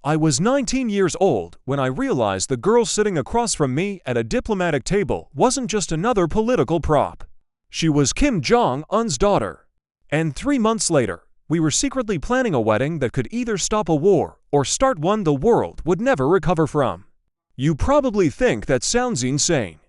I was 19 years old when I realized the girl sitting across from me at a diplomatic table wasn't just another political prop. She was Kim Jong Un's daughter. And 3 months later, we were secretly planning a wedding that could either stop a war or start one the world would never recover from. You probably think that sounds insane.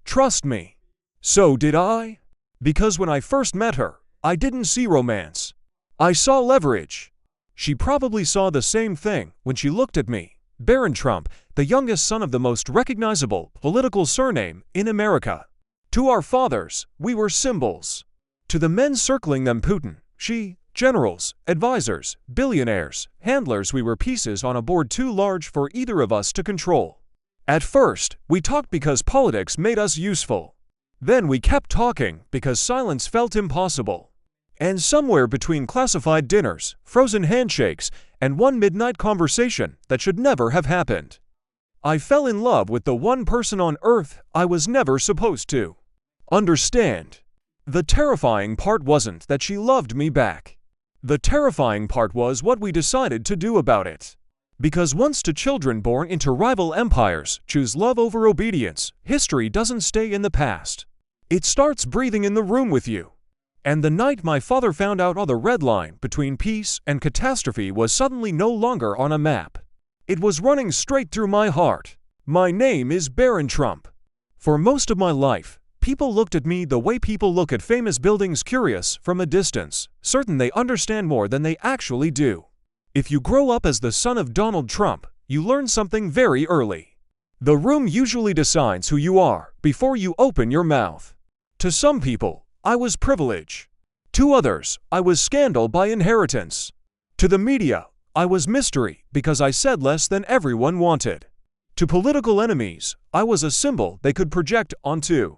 Trust me. So did I. Because when I first met her, I didn't see romance. I saw leverage. She probably saw the same thing when she looked at me, Baron Trump, the youngest son of the most recognizable political surname in America. To our fathers, we were symbols. To the men circling them Putin, Xi, generals, advisors, billionaires, handlers, we were pieces on a board too large for either of us to control. At first, we talked because politics made us useful. Then we kept talking because silence felt impossible. And somewhere between classified dinners, frozen handshakes, and one midnight conversation that should never have happened, I fell in love with the one person on earth I was never supposed to understand. The terrifying part wasn't that she loved me back. The terrifying part was what we decided to do about it. Because once two children born into rival empires choose love over obedience, history doesn't stay in the past. It starts breathing in the room with you. And the night my father found out the red line between peace and catastrophe was suddenly no longer on a map. It was running straight through my heart. My name is Baron Trump. For most of my life, people looked at me the way people look at famous buildings, curious from a distance, certain they understand more than they actually do. If you grow up as the son of Donald Trump, you learn something very early. The room usually decides who you are before you open your mouth. To some people, I was privilege. To others, I was scandal by inheritance. To the media, I was mystery because I said less than everyone wanted. To political enemies, I was a symbol they could project onto.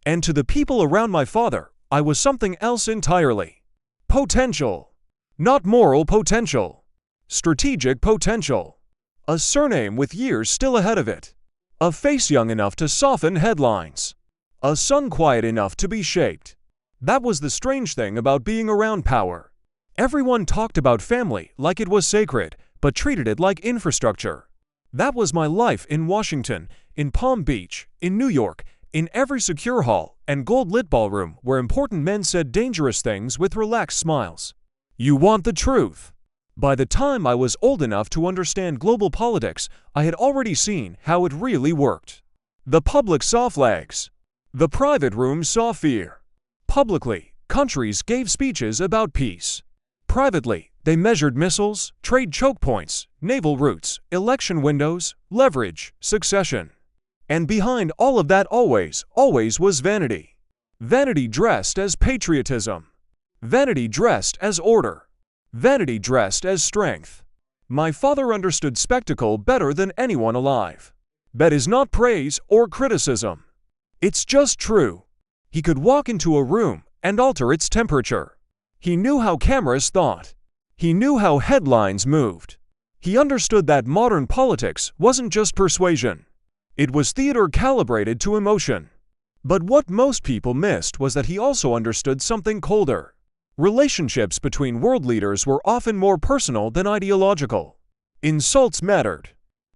And to the people around my father, I was something else entirely. Potential. Not moral potential. Strategic potential. A surname with years still ahead of it. A face young enough to soften headlines. A son quiet enough to be shaped. That was the strange thing about being around power. Everyone talked about family like it was sacred, but treated it like infrastructure. That was my life in Washington, in Palm Beach, in New York, in every secure hall and gold-lit ballroom where important men said dangerous things with relaxed smiles. You want the truth? By the time I was old enough to understand global politics, I had already seen how it really worked. The public saw flags. The private room saw fear. Publicly, countries gave speeches about peace. Privately, they measured missiles, trade choke points, naval routes, election windows, leverage, succession. And behind all of that always was vanity. Vanity dressed as patriotism. Vanity dressed as order. Vanity dressed as strength. My father understood spectacle better than anyone alive. That is not praise or criticism. It's just true. He could walk into a room and alter its temperature. He knew how cameras thought. He knew how headlines moved. He understood that modern politics wasn't just persuasion. It was theater calibrated to emotion. But what most people missed was that he also understood something colder. Relationships between world leaders were often more personal than ideological. Insults mattered.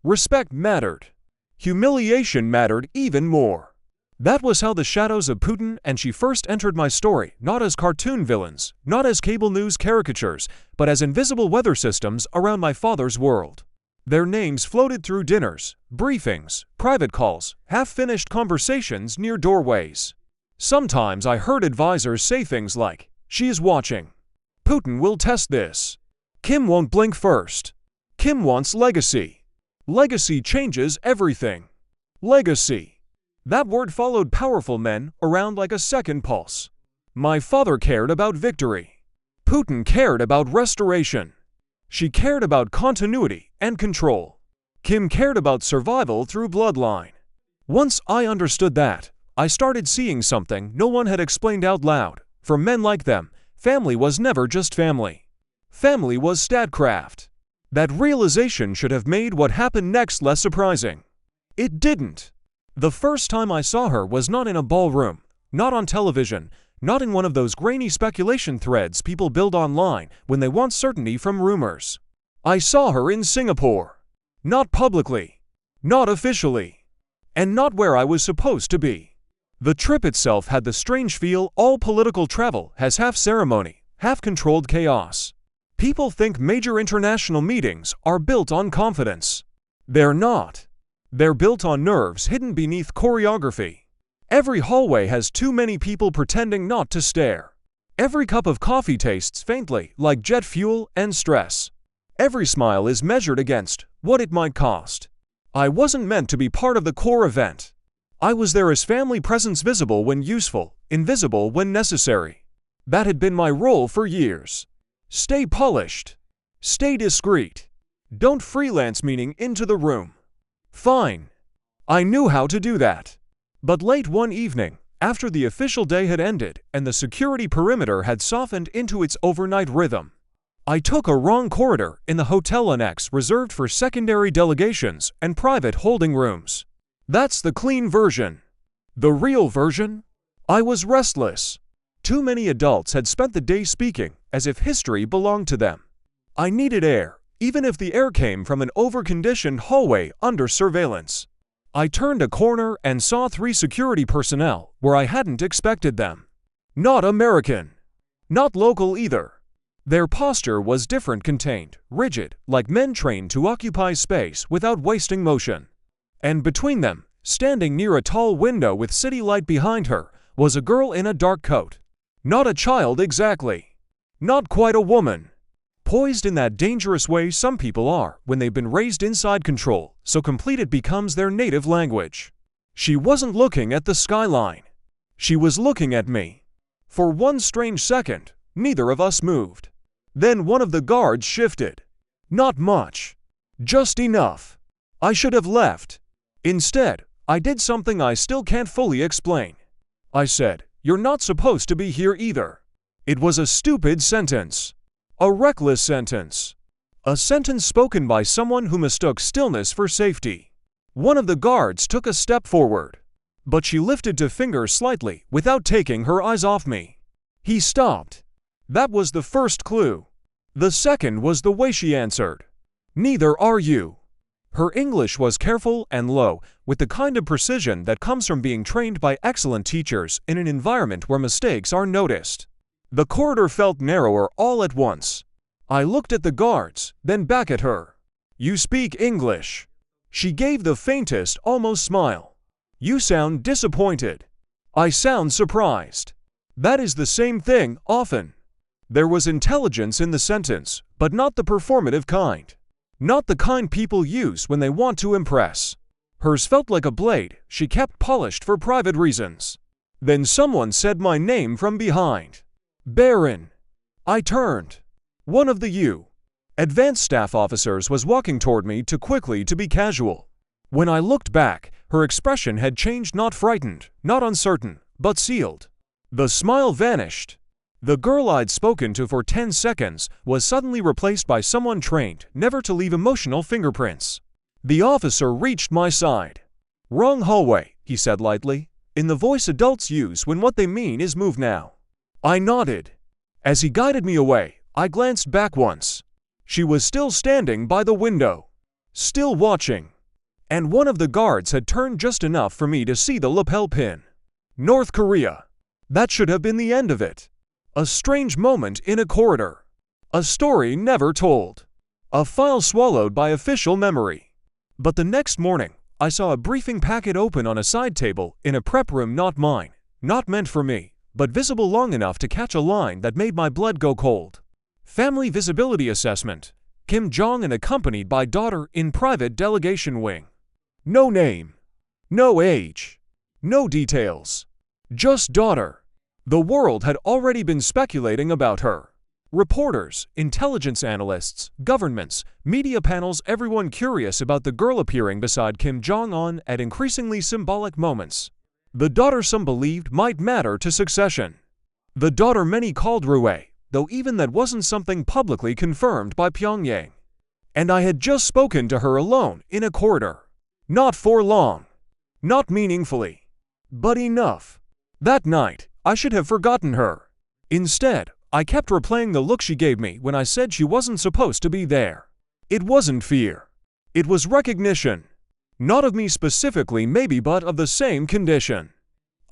Respect mattered. Humiliation mattered even more. That was how the shadows of Putin and Xi first entered my story, not as cartoon villains, not as cable news caricatures, but as invisible weather systems around my father's world. Their names floated through dinners, briefings, private calls, half-finished conversations near doorways. Sometimes I heard advisors say things like, "She is watching. Putin will test this. Kim won't blink first. Kim wants legacy. Legacy changes everything. Legacy." That word followed powerful men around like a second pulse. My father cared about victory. Putin cared about restoration. She cared about continuity and control. Kim cared about survival through bloodline. Once I understood that, I started seeing something no one had explained out loud. For men like them, family was never just family. Family was statcraft. That realization should have made what happened next less surprising. It didn't. The first time I saw her was not in a ballroom, not on television, not in one of those grainy speculation threads people build online when they want certainty from rumors. I saw her in Singapore. Not publicly. Not officially. And not where I was supposed to be. The trip itself had the strange feel all political travel has: half ceremony, half controlled chaos. People think major international meetings are built on confidence. They're not. They're built on nerves hidden beneath choreography. Every hallway has too many people pretending not to stare. Every cup of coffee tastes faintly like jet fuel and stress. Every smile is measured against what it might cost. I wasn't meant to be part of the core event. I was there as family presence, visible when useful, invisible when necessary. That had been my role for years. Stay polished. Stay discreet. Don't freelance meaning into the room. Fine. I knew how to do that. But late one evening, after the official day had ended and the security perimeter had softened into its overnight rhythm, I took a wrong corridor in the hotel annex reserved for secondary delegations and private holding rooms. That's the clean version. The real version? I was restless. Too many adults had spent the day speaking as if history belonged to them. I needed air, even if the air came from an overconditioned hallway under surveillance. I turned a corner and saw 3 security personnel where I hadn't expected them. Not American. Not local either. Their posture was different, contained, rigid, like men trained to occupy space without wasting motion. And between them, standing near a tall window with city light behind her, was a girl in a dark coat. Not a child exactly. Not quite a woman. Poised in that dangerous way some people are when they've been raised inside control, so complete it becomes their native language. She wasn't looking at the skyline. She was looking at me. For one strange second, neither of us moved. Then one of the guards shifted. Not much. Just enough. I should have left. Instead, I did something I still can't fully explain. I said, "You're not supposed to be here either." It was a stupid sentence. A reckless sentence. A sentence spoken by someone who mistook stillness for safety. One of the guards took a step forward, but she lifted her finger slightly without taking her eyes off me. He stopped. That was the first clue. The second was the way she answered. "Neither are you." Her English was careful and low, with the kind of precision that comes from being trained by excellent teachers in an environment where mistakes are noticed. The corridor felt narrower all at once. I looked at the guards, then back at her. "You speak English." She gave the faintest, almost smile. "You sound disappointed." "I sound surprised." That is the same thing, often. There was intelligence in the sentence, but not the performative kind. Not the kind people use when they want to impress. Hers felt like a blade she kept polished for private reasons. Then someone said my name from behind. "Baron." I turned. One of the advanced staff officers was walking toward me too quickly to be casual. When I looked back, her expression had changed, not frightened, not uncertain, but sealed. The smile vanished. The girl I'd spoken to for 10 seconds was suddenly replaced by someone trained never to leave emotional fingerprints. The officer reached my side. "Wrong hallway," he said lightly, in the voice adults use when what they mean is "move now." I nodded. As he guided me away, I glanced back once. She was still standing by the window, still watching. And one of the guards had turned just enough for me to see the lapel pin. North Korea. That should have been the end of it. A strange moment in a corridor. A story never told. A file swallowed by official memory. But the next morning, I saw a briefing packet open on a side table in a prep room, not mine, not meant for me, but visible long enough to catch a line that made my blood go cold. Family visibility assessment. Kim Jong Un accompanied by daughter in private delegation wing. No name. No age. No details. Just daughter. The world had already been speculating about her. Reporters, intelligence analysts, governments, media panels, everyone curious about the girl appearing beside Kim Jong Un at increasingly symbolic moments. The daughter some believed might matter to succession. The daughter many called Rue, though even that wasn't something publicly confirmed by Pyongyang. And I had just spoken to her alone in a corridor. Not for long. Not meaningfully. But enough. That night, I should have forgotten her. Instead, I kept replaying the look she gave me when I said she wasn't supposed to be there. It wasn't fear. It was recognition. Not of me specifically maybe, but of the same condition.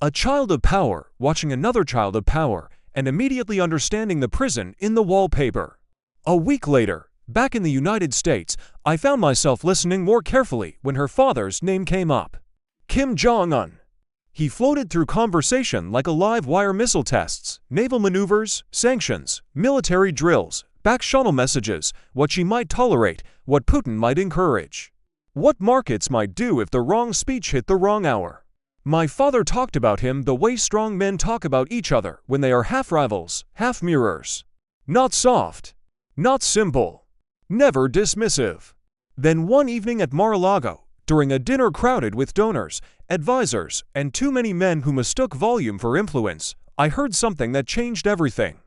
A child of power watching another child of power and immediately understanding the prison in the wallpaper. A week later, back in the United States, I found myself listening more carefully when her father's name came up. Kim Jong Un. He floated through conversation like a live wire: missile tests, naval maneuvers, sanctions, military drills, back channel messages, what she might tolerate, what Putin might encourage, what markets might do if the wrong speech hit the wrong hour. My father talked about him the way strong men talk about each other when they are half rivals, half mirrors. Not soft, not simple, never dismissive. Then one evening at Mar-a-Lago, during a dinner crowded with donors, advisors, and too many men who mistook volume for influence, I heard something that changed everything.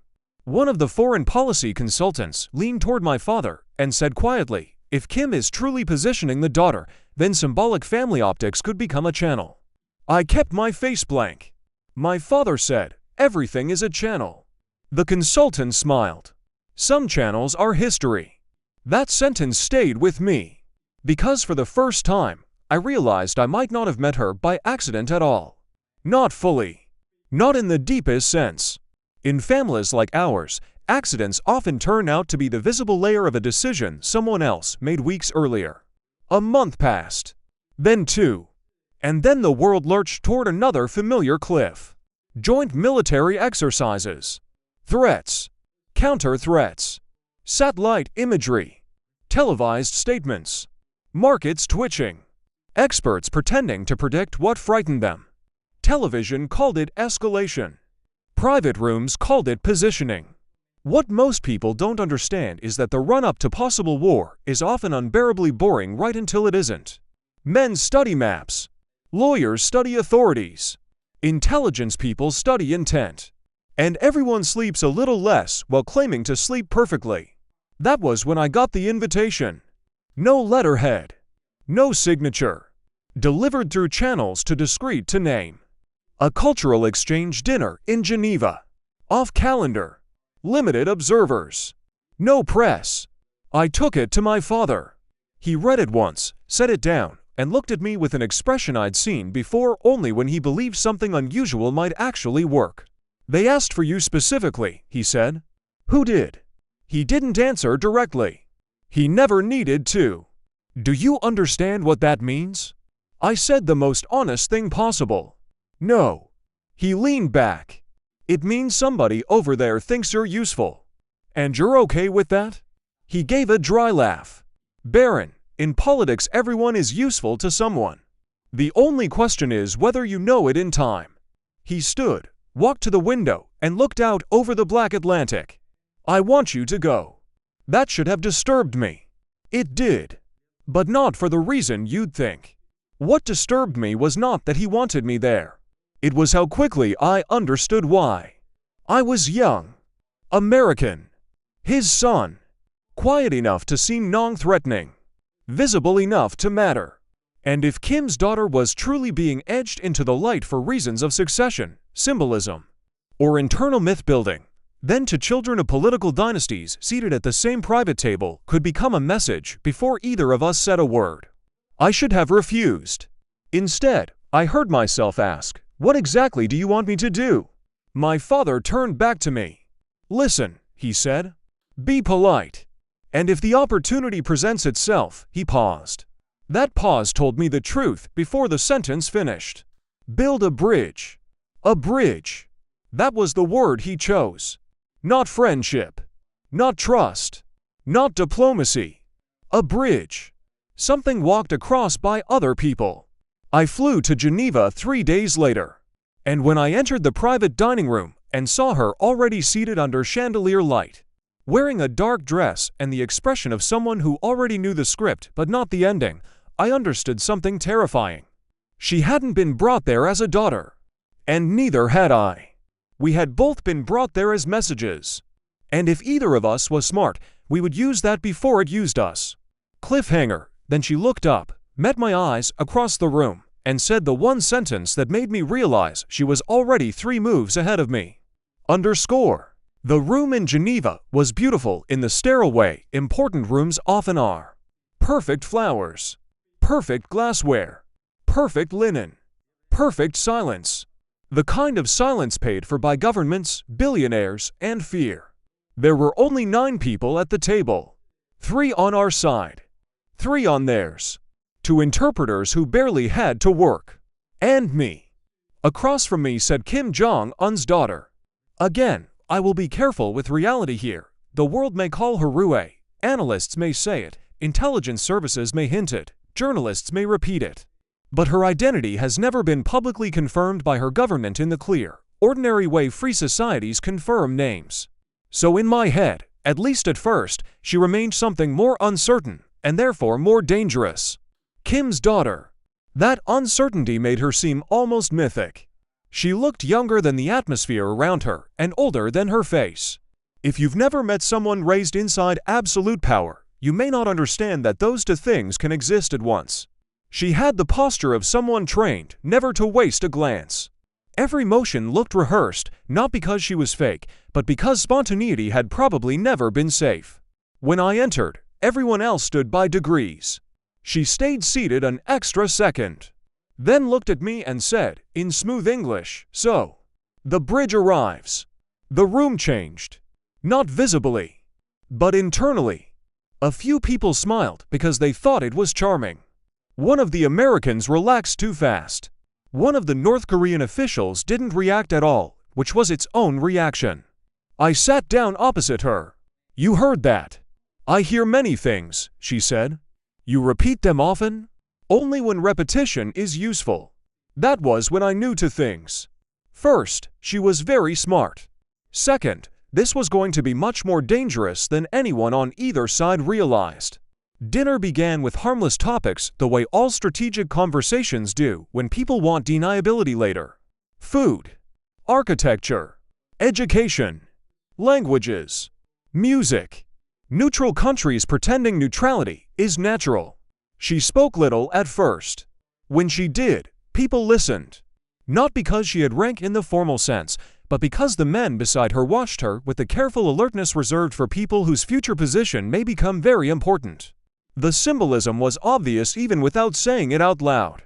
One of the foreign policy consultants leaned toward my father and said quietly, "If Kim is truly positioning the daughter, then symbolic family optics could become a channel." I kept my face blank. My father said, "Everything is a channel." The consultant smiled. "Some channels are history." That sentence stayed with me, because for the first time, I realized I might not have met her by accident at all. Not fully. Not in the deepest sense. In families like ours, accidents often turn out to be the visible layer of a decision someone else made weeks earlier. A month passed. Then two. And then the world lurched toward another familiar cliff. Joint military exercises. Threats. Counter-threats. Satellite imagery. Televised statements. Markets twitching. Experts pretending to predict what frightened them. Television called it escalation. Private rooms called it positioning. What most people don't understand is that the run-up to possible war is often unbearably boring right until it isn't. Men study maps. Lawyers study authorities. Intelligence people study intent. And everyone sleeps a little less while claiming to sleep perfectly. That was when I got the invitation. No letterhead. No signature. Delivered through channels too discreet to name. A cultural exchange dinner in Geneva. Off calendar. Limited observers. No press. I took it to my father. He read it once, set it down, and looked at me with an expression I'd seen before only when he believed something unusual might actually work. "They asked for you specifically," he said. "Who did?" He didn't answer directly. He never needed to. "Do you understand what that means?" I said the most honest thing possible. "No." He leaned back. "It means somebody over there thinks you're useful. And you're okay with that?" He gave a dry laugh. "Baron, in politics everyone is useful to someone. The only question is whether you know it in time." He stood, walked to the window, and looked out over the black Atlantic. "I want you to go." That should have disturbed me. It did. But not for the reason you'd think. What disturbed me was not that he wanted me there. It was how quickly I understood why. I was young. American. His son. Quiet enough to seem non-threatening. Visible enough to matter. And if Kim's daughter was truly being edged into the light for reasons of succession, symbolism, or internal myth-building, then to children of political dynasties seated at the same private table could become a message before either of us said a word. I should have refused. Instead, I heard myself ask, "What exactly do you want me to do?" My father turned back to me. "Listen," he said. "Be polite. And if the opportunity presents itself," he paused. That pause told me the truth before the sentence finished. "Build a bridge." A bridge. That was the word he chose. Not friendship. Not trust. Not diplomacy. A bridge. Something walked across by other people. I flew to Geneva 3 days later. And when I entered the private dining room and saw her already seated under chandelier light, wearing a dark dress and the expression of someone who already knew the script but not the ending, I understood something terrifying. She hadn't been brought there as a daughter. And neither had I. We had both been brought there as messages. And if either of us was smart, we would use that before it used us. Cliffhanger. Then she looked up, met my eyes across the room, and said the one sentence that made me realize she was already 3 moves ahead of me. Underscore. The room in Geneva was beautiful in the sterile way important rooms often are. perfect flowers, perfect glassware, perfect linen, perfect silence. The kind of silence paid for by governments, billionaires, and fear. There were only 9 people at the table. 3 on our side, 3 on theirs. 2 interpreters who barely had to work. And me. Across from me sat Kim Jong Un's daughter. Again, I will be careful with reality here. The world may call her Rue, analysts may say it, intelligence services may hint it, journalists may repeat it. But her identity has never been publicly confirmed by her government in the clear, ordinary way free societies confirm names. So in my head, at least at first, she remained something more uncertain, and therefore more dangerous. Kim's daughter. That uncertainty made her seem almost mythic. She looked younger than the atmosphere around her, and older than her face. If you've never met someone raised inside absolute power, you may not understand that those 2 things can exist at once. She had the posture of someone trained never to waste a glance. Every motion looked rehearsed, not because she was fake, but because spontaneity had probably never been safe. When I entered, everyone else stood by degrees. She stayed seated an extra second, then looked at me and said, in smooth English, "So, the bridge arrives." The room changed. Not visibly, but internally. A few people smiled because they thought it was charming. One of the Americans relaxed too fast. One of the North Korean officials didn't react at all, which was its own reaction. I sat down opposite her. "You heard that?" "I hear many things," she said. "You repeat them often?" "Only when repetition is useful." That was when I knew 2 things. First, she was very smart. Second, this was going to be much more dangerous than anyone on either side realized. Dinner began with harmless topics the way all strategic conversations do when people want deniability later. Food, architecture, education, languages, music. Neutral countries pretending neutrality is natural. She spoke little at first. When she did, people listened. Not because she had rank in the formal sense, but because the men beside her watched her with the careful alertness reserved for people whose future position may become very important. The symbolism was obvious even without saying it out loud.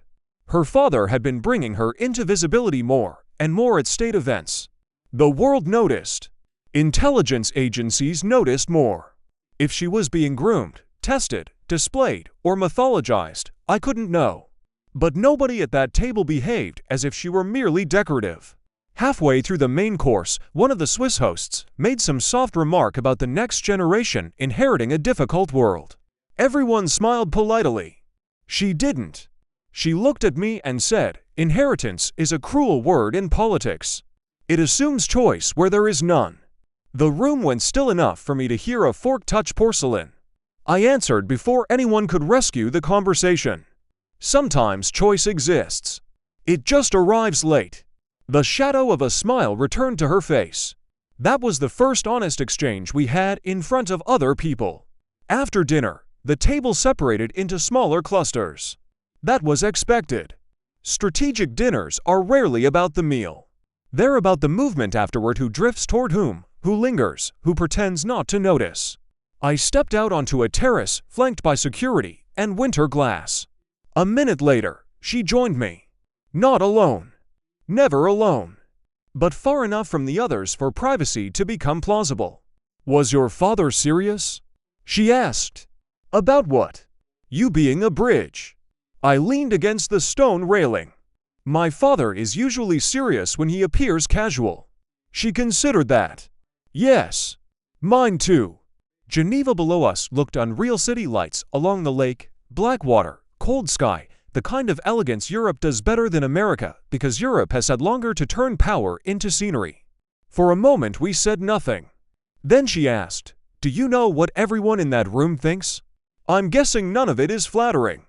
Her father had been bringing her into visibility more and more at state events. The world noticed. Intelligence agencies noticed more. If she was being groomed, tested, displayed, or mythologized, I couldn't know. But nobody at that table behaved as if she were merely decorative. Halfway through the main course, one of the Swiss hosts made some soft remark about the next generation inheriting a difficult world. Everyone smiled politely. She didn't. She looked at me and said, "Inheritance is a cruel word in politics. It assumes choice where there is none." The room went still enough for me to hear a fork touch porcelain. I answered before anyone could rescue the conversation. Sometimes choice exists. It just arrives late. The shadow of a smile returned to her face. That was the first honest exchange we had in front of other people. After dinner, the table separated into smaller clusters. That was expected. Strategic dinners are rarely about the meal. They're about the movement afterward, who drifts toward whom, who lingers, who pretends not to notice. I stepped out onto a terrace flanked by security and winter glass. A minute later, she joined me. Not alone. Never alone. But far enough from the others for privacy to become plausible. "Was your father serious?" she asked. "About what?" "You being a bridge." I leaned against the stone railing. "My father is usually serious when he appears casual." She considered that. "Yes. Mine too." Geneva below us looked unreal, city lights along the lake, black water, cold sky, the kind of elegance Europe does better than America because Europe has had longer to turn power into scenery. For a moment we said nothing. Then she asked, "Do you know what everyone in that room thinks?" "I'm guessing none of it is flattering."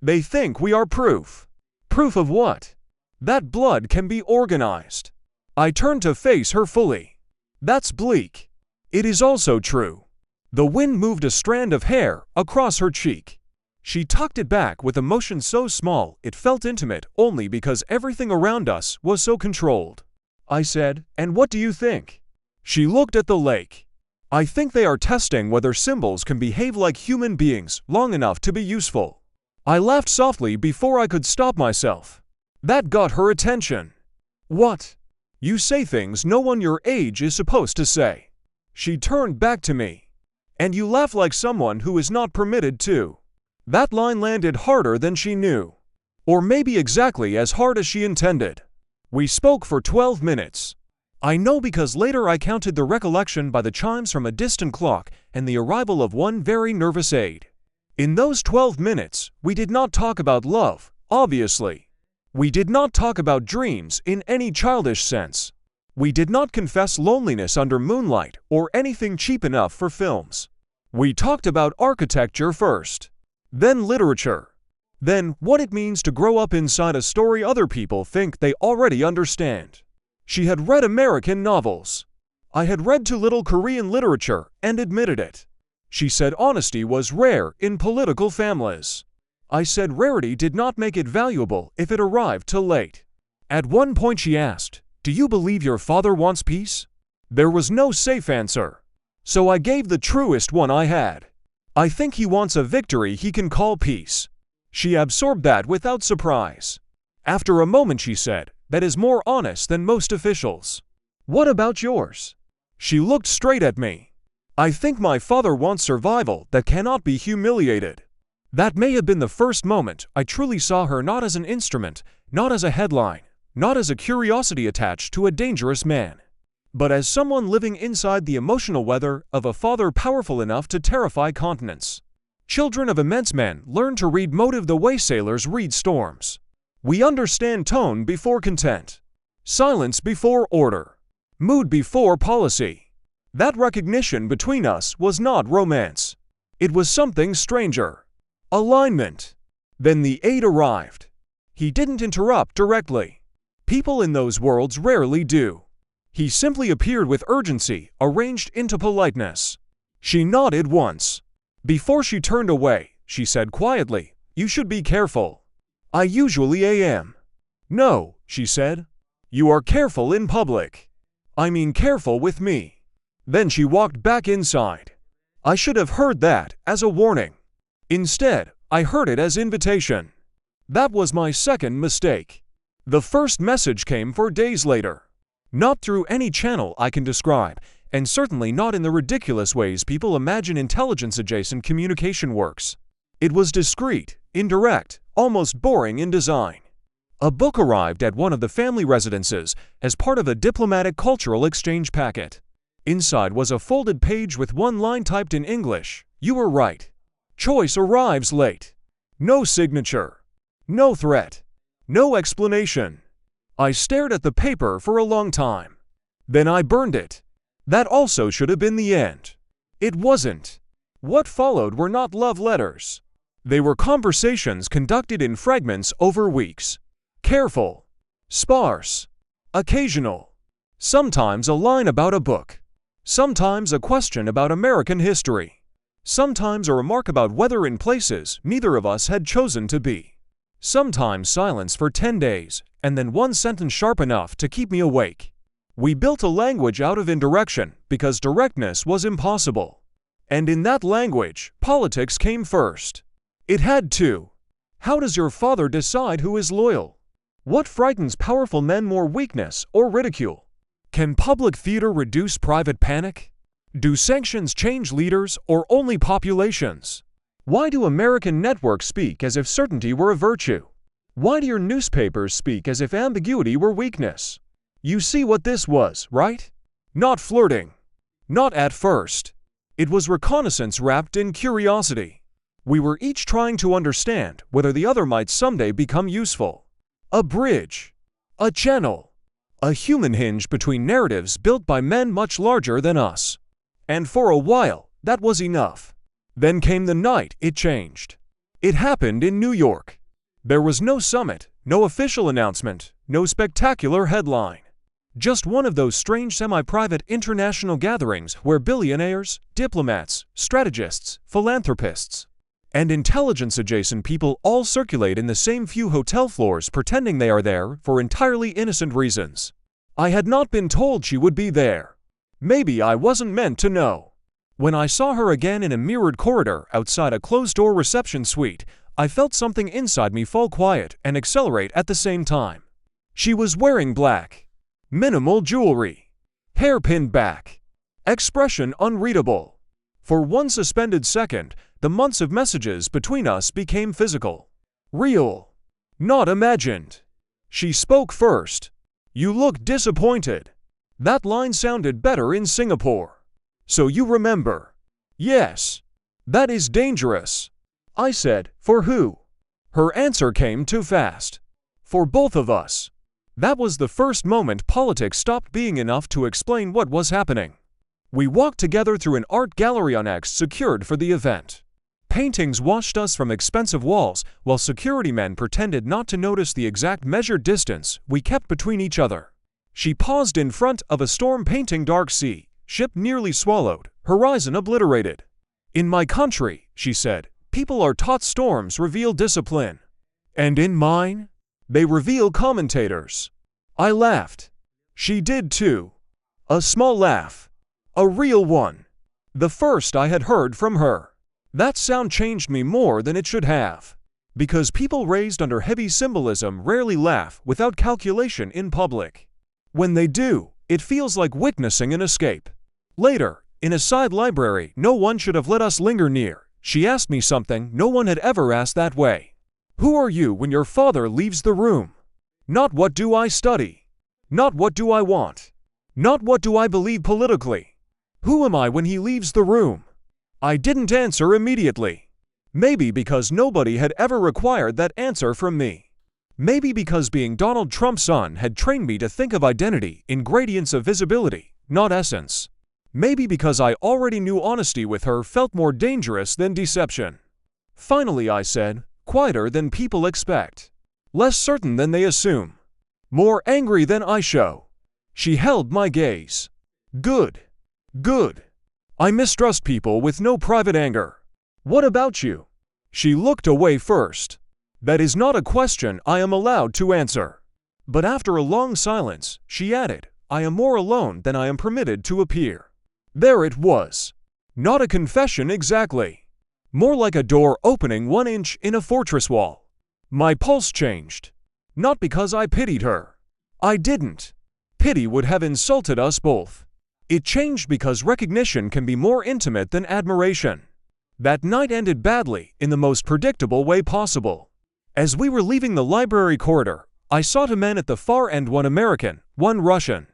"They think we are proof." "Proof of what?" "That blood can be organized." I turned to face her fully. "That's bleak." "It is also true." The wind moved a strand of hair across her cheek. She tucked it back with a motion so small it felt intimate only because everything around us was so controlled. I said, "And what do you think?" She looked at the lake. I think they are testing whether symbols can behave like human beings long enough to be useful. I laughed softly before I could stop myself. That got her attention. What? You say things no one your age is supposed to say. She turned back to me. And you laugh like someone who is not permitted to. That line landed harder than she knew. Or maybe exactly as hard as she intended. We spoke for 12 minutes. I know because later I counted the recollection by the chimes from a distant clock and the arrival of one very nervous aide. In those 12 minutes, we did not talk about love, obviously. We did not talk about dreams in any childish sense. We did not confess loneliness under moonlight or anything cheap enough for films. We talked about architecture first, then literature, then what it means to grow up inside a story other people think they already understand. She had read American novels. I had read too little Korean literature and admitted it. She said honesty was rare in political families. I said rarity did not make it valuable if it arrived too late. At one point she asked, "Do you believe your father wants peace?" There was no safe answer. So I gave the truest one I had. I think he wants a victory he can call peace. She absorbed that without surprise. After a moment she said, "That is more honest than most officials." What about yours? She looked straight at me. I think my father wants survival that cannot be humiliated. That may have been the first moment I truly saw her not as an instrument, not as a headline, not as a curiosity attached to a dangerous man, but as someone living inside the emotional weather of a father powerful enough to terrify continents. Children of immense men learn to read motive the way sailors read storms. We understand tone before content, silence before order, mood before policy. That recognition between us was not romance. It was something stranger. Alignment. Then the aide arrived. He didn't interrupt directly. People in those worlds rarely do. He simply appeared with urgency, arranged into politeness. She nodded once. Before she turned away, she said quietly, "You should be careful." "I usually am." "No," she said. "You are careful in public. I mean careful with me." Then she walked back inside. I should have heard that as a warning. Instead, I heard it as invitation. That was my second mistake. The first message came 4 days later. Not through any channel I can describe, and certainly not in the ridiculous ways people imagine intelligence-adjacent communication works. It was discreet, indirect, almost boring in design. A book arrived at one of the family residences as part of a diplomatic cultural exchange packet. Inside was a folded page with one line typed in English. "You were right. Choice arrives late." No signature. No threat. No explanation. I stared at the paper for a long time. Then I burned it. That also should have been the end. It wasn't. What followed were not love letters. They were conversations conducted in fragments over weeks. Careful. Sparse. Occasional. Sometimes a line about a book. Sometimes a question about American history. Sometimes a remark about weather in places neither of us had chosen to be. Sometimes silence for 10 days, and then one sentence sharp enough to keep me awake. We built a language out of indirection because directness was impossible. And in that language, politics came first. It had to. How does your father decide who is loyal? What frightens powerful men more, weakness or ridicule? Can public theater reduce private panic? Do sanctions change leaders or only populations? Why do American networks speak as if certainty were a virtue? Why do your newspapers speak as if ambiguity were weakness? You see what this was, right? Not flirting. Not at first. It was reconnaissance wrapped in curiosity. We were each trying to understand whether the other might someday become useful. A bridge. A channel. A human hinge between narratives built by men much larger than us. And for a while, that was enough. Then came the night it changed. It happened in New York. There was no summit, no official announcement, no spectacular headline. Just one of those strange semi-private international gatherings where billionaires, diplomats, strategists, philanthropists, and intelligence-adjacent people all circulate in the same few hotel floors pretending they are there for entirely innocent reasons. I had not been told she would be there. Maybe I wasn't meant to know. When I saw her again in a mirrored corridor outside a closed-door reception suite, I felt something inside me fall quiet and accelerate at the same time. She was wearing black. Minimal jewelry. Hair pinned back. Expression unreadable. For one suspended second, the months of messages between us became physical. Real. Not imagined. She spoke first. "You look disappointed." That line sounded better in Singapore. "So you remember?" "Yes." "That is dangerous." I said, "For who?" Her answer came too fast. "For both of us." That was the first moment politics stopped being enough to explain what was happening. We walked together through an art gallery on X secured for the event. Paintings washed us from expensive walls, while security men pretended not to notice the exact measured distance we kept between each other. She paused in front of a storm painting dark sea, ship nearly swallowed, horizon obliterated. "In my country," she said, "people are taught storms reveal discipline. And in mine, they reveal commentators." I laughed. She did too. A small laugh. A real one. The first I had heard from her. That sound changed me more than it should have. Because people raised under heavy symbolism rarely laugh without calculation in public. When they do, it feels like witnessing an escape. Later, in a side library no one should have let us linger near, she asked me something no one had ever asked that way. "Who are you when your father leaves the room?" Not what do I study. Not what do I want. Not what do I believe politically. Who am I when he leaves the room? I didn't answer immediately. Maybe because nobody had ever required that answer from me. Maybe because being Donald Trump's son had trained me to think of identity in gradients of visibility, not essence. Maybe because I already knew honesty with her felt more dangerous than deception. Finally I said, quieter than people expect. Less certain than they assume. More angry than I show. She held my gaze. Good. Good. I mistrust people with no private anger. What about you? She looked away first. That is not a question I am allowed to answer. But after a long silence, she added, I am more alone than I am permitted to appear. There it was. Not a confession exactly. More like a door opening 1 inch in a fortress wall. My pulse changed. Not because I pitied her. I didn't. Pity would have insulted us both. It changed because recognition can be more intimate than admiration. That night ended badly in the most predictable way possible. As we were leaving the library corridor, I saw 2 men at the far end, one American, one Russian.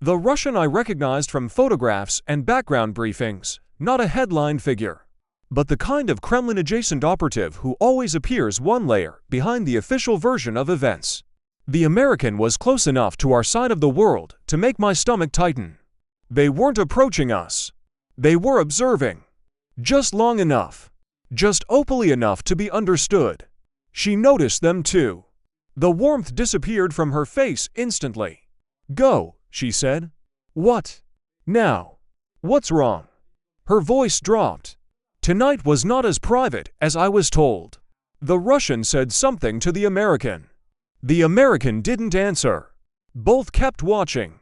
The Russian I recognized from photographs and background briefings, not a headline figure, but the kind of Kremlin-adjacent operative who always appears one layer behind the official version of events. The American was close enough to our side of the world to make my stomach tighten. They weren't approaching us. They were observing. Just long enough. Just opally enough to be understood. She noticed them too. The warmth disappeared from her face instantly. Go, she said. What? Now. What's wrong? Her voice dropped. Tonight was not as private as I was told. The Russian said something to the American. The American didn't answer. Both kept watching.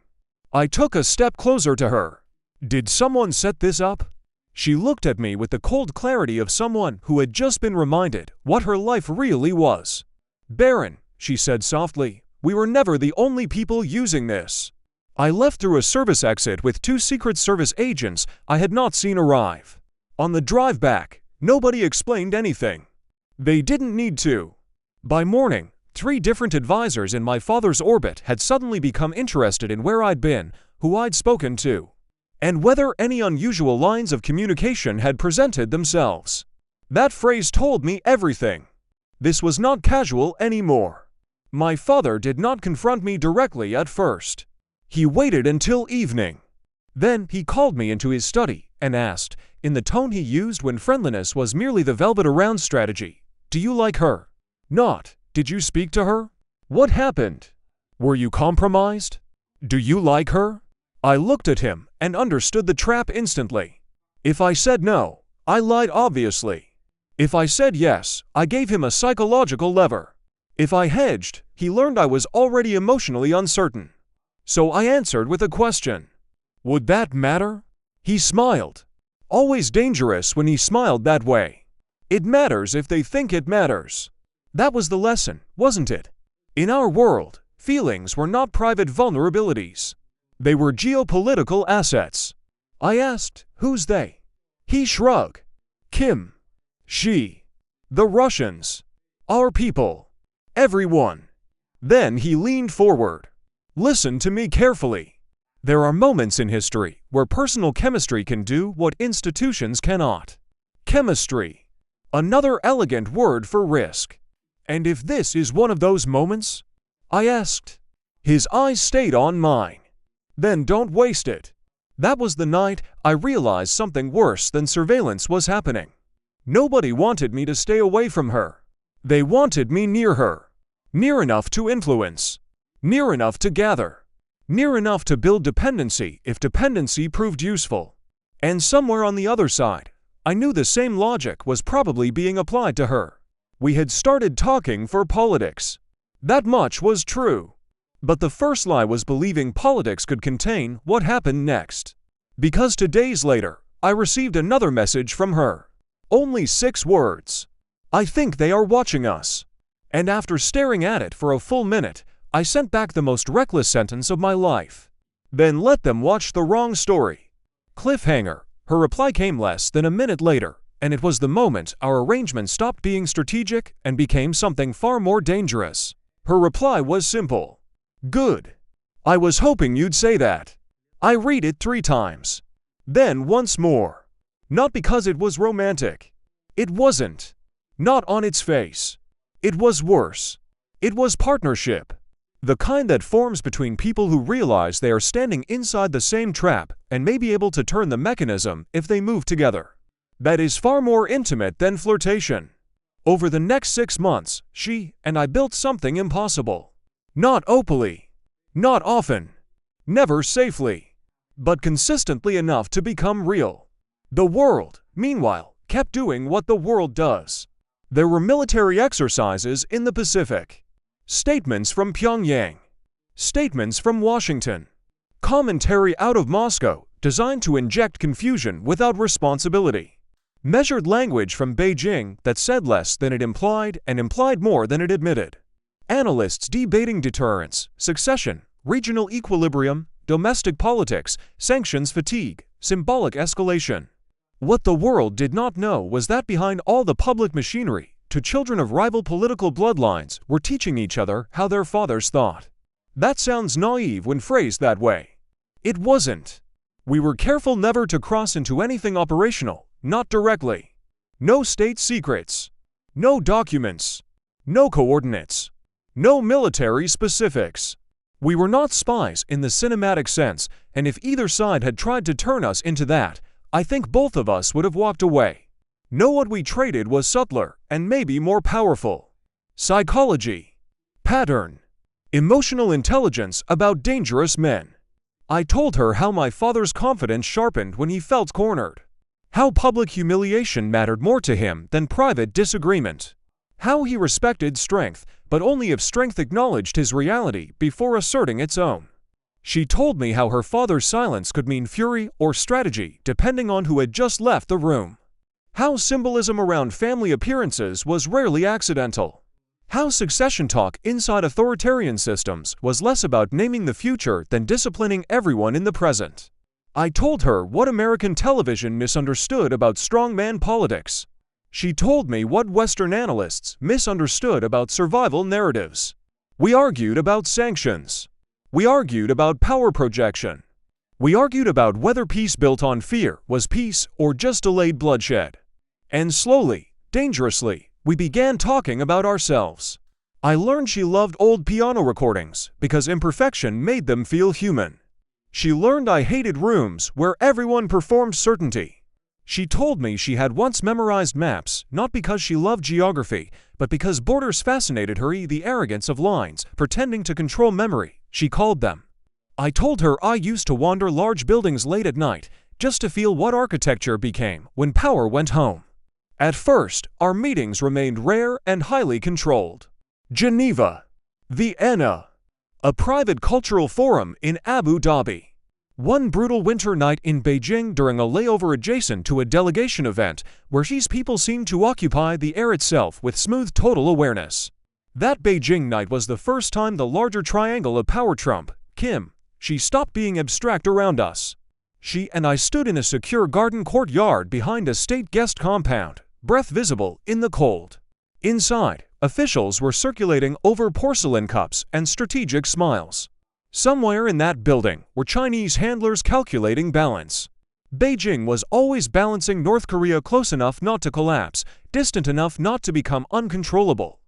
I took a step closer to her. Did someone set this up? She looked at me with the cold clarity of someone who had just been reminded what her life really was. Baron, she said softly, we were never the only people using this. I left through a service exit with 2 Secret Service agents I had not seen arrive. On the drive back, nobody explained anything. They didn't need to. By morning, 3 different advisors in my father's orbit had suddenly become interested in where I'd been, who I'd spoken to, and whether any unusual lines of communication had presented themselves. That phrase told me everything. This was not casual anymore. My father did not confront me directly at first. He waited until evening. Then he called me into his study and asked, in the tone he used when friendliness was merely the velvet around strategy, "Do you like her?" Not, "Did you speak to her?" What happened? Were you compromised? Do you like her? I looked at him and understood the trap instantly. If I said no, I lied obviously. If I said yes, I gave him a psychological lever. If I hedged, he learned I was already emotionally uncertain. So I answered with a question. Would that matter? He smiled. Always dangerous when he smiled that way. It matters if they think it matters. That was the lesson, wasn't it? In our world, feelings were not private vulnerabilities. They were geopolitical assets. I asked, who's they? He shrugged. Kim. She. The Russians. Our people. Everyone. Then he leaned forward. Listen to me carefully. There are moments in history where personal chemistry can do what institutions cannot. Chemistry. Another elegant word for risk. And if this is one of those moments? I asked. His eyes stayed on mine. Then don't waste it. That was the night I realized something worse than surveillance was happening. Nobody wanted me to stay away from her. They wanted me near her. Near enough to influence. Near enough to gather. Near enough to build dependency if dependency proved useful. And somewhere on the other side, I knew the same logic was probably being applied to her. We had started talking for politics. That much was true. But the first lie was believing politics could contain what happened next. Because 2 days later, I received another message from her. Only 6 words. I think they are watching us. And after staring at it for a full minute, I sent back the most reckless sentence of my life. Then let them watch the wrong story. Cliffhanger. Her reply came less than a minute later, and it was the moment our arrangement stopped being strategic and became something far more dangerous. Her reply was simple. Good. I was hoping you'd say that. I read it 3 times. Then once more. Not because it was romantic. It wasn't. Not on its face. It was worse. It was partnership. The kind that forms between people who realize they are standing inside the same trap and may be able to turn the mechanism if they move together. That is far more intimate than flirtation. Over the next 6 months, she and I built something impossible. Not openly. Not often. Never safely. But consistently enough to become real. The world, meanwhile, kept doing what the world does. There were military exercises in the Pacific. Statements from Pyongyang. Statements from Washington. Commentary out of Moscow, designed to inject confusion without responsibility. Measured language from Beijing that said less than it implied and implied more than it admitted. Analysts debating deterrence, succession, regional equilibrium, domestic politics, sanctions fatigue, symbolic escalation. What the world did not know was that behind all the public machinery, 2 children of rival political bloodlines were teaching each other how their fathers thought. That sounds naive when phrased that way. It wasn't. We were careful never to cross into anything operational, not directly. No state secrets. No documents. No coordinates. No military specifics. We were not spies in the cinematic sense, and if either side had tried to turn us into that, I think both of us would have walked away. No, what we traded was subtler and maybe more powerful. Psychology. Pattern. Emotional intelligence about dangerous men. I told her how my father's confidence sharpened when he felt cornered. How public humiliation mattered more to him than private disagreement. How he respected strength, but only if strength acknowledged his reality before asserting its own. She told me how her father's silence could mean fury or strategy depending on who had just left the room. How symbolism around family appearances was rarely accidental. How succession talk inside authoritarian systems was less about naming the future than disciplining everyone in the present. I told her what American television misunderstood about strongman politics. She told me what Western analysts misunderstood about survival narratives. We argued about sanctions. We argued about power projection. We argued about whether peace built on fear was peace or just delayed bloodshed. And slowly, dangerously, we began talking about ourselves. I learned she loved old piano recordings because imperfection made them feel human. She learned I hated rooms where everyone performed certainty. She told me she had once memorized maps not because she loved geography, but because borders fascinated her. The arrogance of lines, pretending to control memory, she called them. I told her I used to wander large buildings late at night just to feel what architecture became when power went home. At first, our meetings remained rare and highly controlled. Geneva. Vienna. A private cultural forum in Abu Dhabi. One brutal winter night in Beijing during a layover adjacent to a delegation event where Xi's people seemed to occupy the air itself with smooth total awareness. That Beijing night was the first time the larger triangle of power Trump, Kim, Xi stopped being abstract around us. She and I stood in a secure garden courtyard behind a state guest compound, breath visible in the cold. Inside, officials were circulating over porcelain cups and strategic smiles. Somewhere in that building were Chinese handlers calculating balance. Beijing was always balancing North Korea close enough not to collapse, distant enough not to become uncontrollable.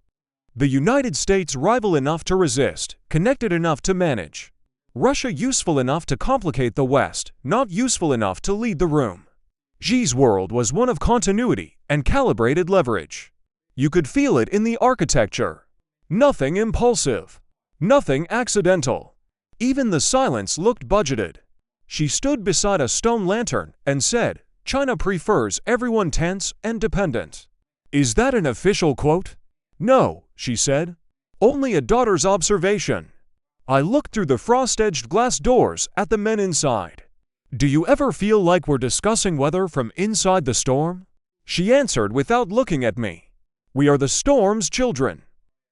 The United States rival enough to resist, connected enough to manage. Russia useful enough to complicate the West, not useful enough to lead the room. Xi's world was one of continuity and calibrated leverage. You could feel it in the architecture. Nothing impulsive. Nothing accidental. Even the silence looked budgeted. She stood beside a stone lantern and said, "China prefers everyone tense and dependent." Is that an official quote? No, she said. Only a daughter's observation. I looked through the frost-edged glass doors at the men inside. Do you ever feel like we're discussing weather from inside the storm? She answered without looking at me. We are the storm's children.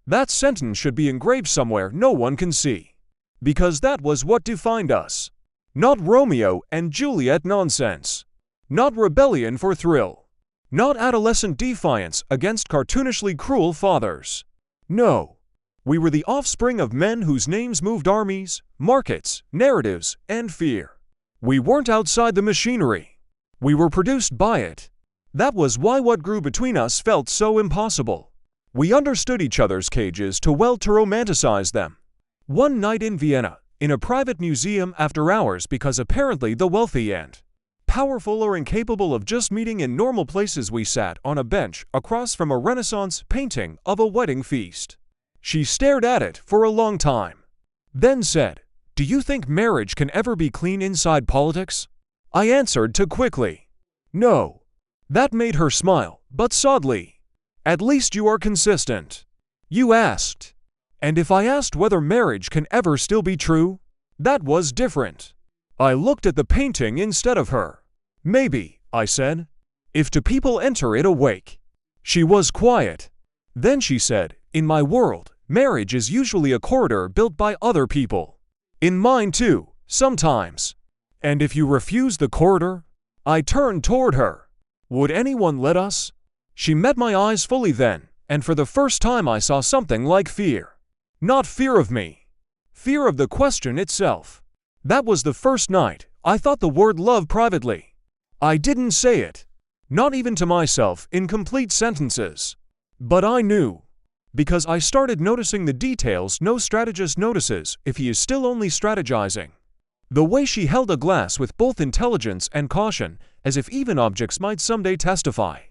That sentence should be engraved somewhere no one can see. Because that was what defined us. Not Romeo and Juliet nonsense. Not rebellion for thrill. Not adolescent defiance against cartoonishly cruel fathers. No. We were the offspring of men whose names moved armies, markets, narratives, and fear. We weren't outside the machinery. We were produced by it. That was why what grew between us felt so impossible. We understood each other's cages too well to romanticize them. One night in Vienna, in a private museum after hours because apparently the wealthy and powerful or incapable of just meeting in normal places, we sat on a bench across from a Renaissance painting of a wedding feast. She stared at it for a long time. Then said, "Do you think marriage can ever be clean inside politics?" I answered too quickly. No. That made her smile, but sadly. At least you are consistent. You asked. And if I asked whether marriage can ever still be true? That was different. I looked at the painting instead of her. Maybe, I said, if two people enter it awake. She was quiet. Then she said, in my world, marriage is usually a corridor built by other people. In mine too, sometimes. And if you refuse the corridor? I turned toward her. Would anyone let us? She met my eyes fully then, and for the first time I saw something like fear. Not fear of me. Fear of the question itself. That was the first night I thought the word love privately. I didn't say it. Not even to myself in complete sentences. But I knew. Because I started noticing the details no strategist notices if he is still only strategizing. The way she held a glass with both intelligence and caution, as if even objects might someday testify.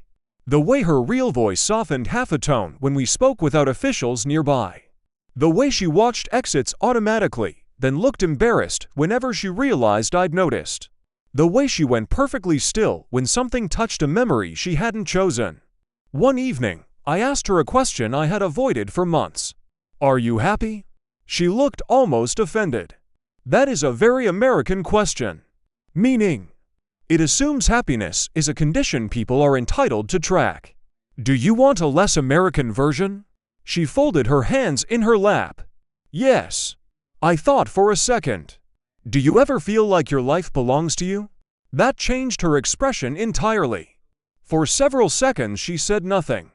The way her real voice softened half a tone when we spoke without officials nearby. The way she watched exits automatically, then looked embarrassed whenever she realized I'd noticed. The way she went perfectly still when something touched a memory she hadn't chosen. One evening, I asked her a question I had avoided for months. Are you happy? She looked almost offended. That is a very American question. Meaning, it assumes happiness is a condition people are entitled to track. Do you want a less American version? She folded her hands in her lap. Yes. I thought for a second. Do you ever feel like your life belongs to you? That changed her expression entirely. For several seconds she said nothing.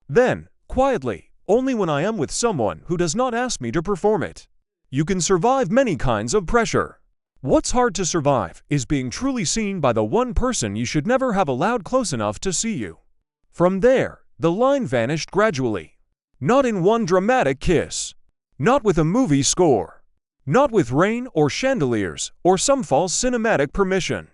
Then, quietly, only when I am with someone who does not ask me to perform it. You can survive many kinds of pressure. What's hard to survive is being truly seen by the one person you should never have allowed close enough to see you. From there, the line vanished gradually. Not in one dramatic kiss. Not with a movie score. Not with rain or chandeliers or some false cinematic permission.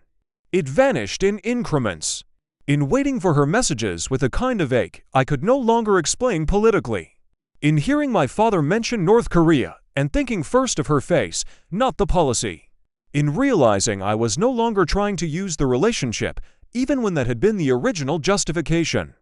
It vanished in increments. In waiting for her messages with a kind of ache I could no longer explain politically. In hearing my father mention North Korea and thinking first of her face, not the policy. In realizing I was no longer trying to use the relationship, even when that had been the original justification.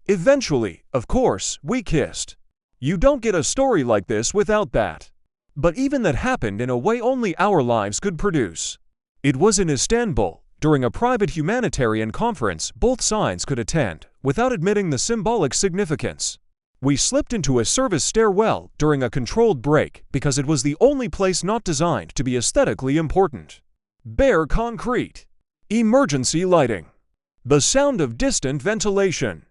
Eventually, of course, we kissed. You don't get a story like this without that. But even that happened in a way only our lives could produce. It was in Istanbul, during a private humanitarian conference both sides could attend, without admitting the symbolic significance. We slipped into a service stairwell during a controlled break because it was the only place not designed to be aesthetically important. Bare concrete. Emergency lighting. The sound of distant ventilation.